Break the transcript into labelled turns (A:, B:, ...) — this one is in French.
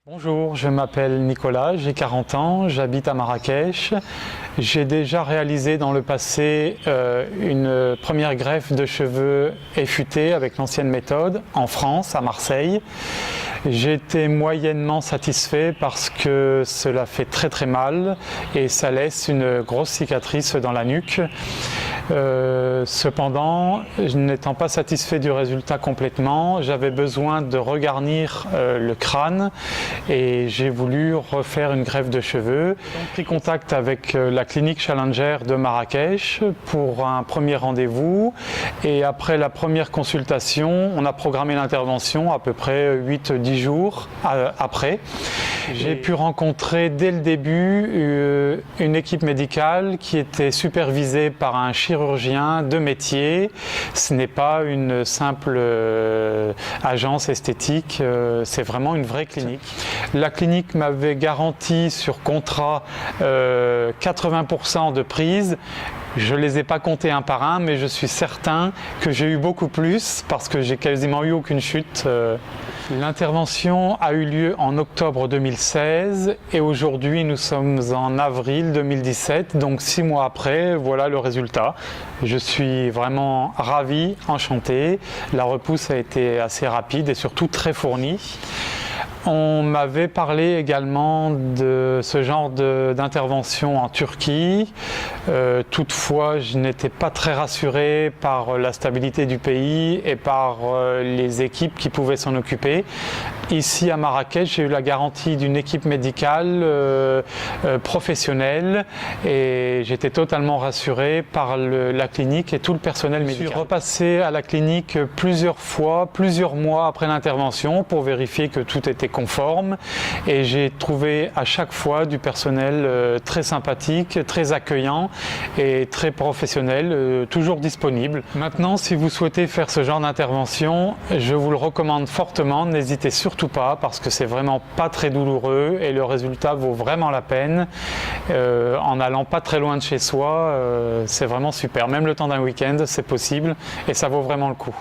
A: Bonjour, je m'appelle Nicolas, j'ai 40 ans, j'habite à Marrakech. J'ai déjà réalisé dans le passé une première greffe de cheveux effutée avec l'ancienne méthode en France, à Marseille. J'étais moyennement satisfait parce que cela fait très mal et ça laisse une grosse cicatrice dans la nuque. Cependant, n'étant pas satisfait du résultat complètement, j'avais besoin de regarnir le crâne et j'ai voulu refaire une greffe de cheveux. J'ai pris contact avec la clinique Challenger de Marrakech pour un premier rendez-vous et après la première consultation, on a programmé l'intervention à peu près 8-10 jours après. J'ai pu rencontrer dès le début une équipe médicale qui était supervisée par un chirurgien de métier. Ce n'est pas une simple agence esthétique, c'est vraiment une vraie clinique. La clinique m'avait garanti sur contrat 80% de prise. Je ne les ai pas comptés un par un, mais je suis certain que j'ai eu beaucoup plus parce que j'ai quasiment eu aucune chute. L'intervention a eu lieu en octobre 2016 et aujourd'hui nous sommes en avril 2017, donc 6 mois après, voilà le résultat. Je suis vraiment ravi, enchanté. La repousse a été assez rapide et surtout très fournie. On m'avait parlé également de ce genre d'intervention en Turquie. Toutefois, je n'étais pas très rassuré par la stabilité du pays et par les équipes qui pouvaient s'en occuper. Ici à Marrakech, j'ai eu la garantie d'une équipe médicale professionnelle et j'étais totalement rassuré par la clinique et tout le personnel médical. Je suis repassé à la clinique plusieurs fois, plusieurs mois après l'intervention pour vérifier que tout était conforme et j'ai trouvé à chaque fois du personnel très sympathique, très accueillant et très professionnel, toujours disponible. Maintenant, si vous souhaitez faire ce genre d'intervention, je vous le recommande fortement, n'hésitez surtout pas parce que c'est vraiment pas très douloureux et le résultat vaut vraiment la peine. En allant pas très loin de chez soi, c'est vraiment super. Même le temps d'un week-end, c'est possible et ça vaut vraiment le coup.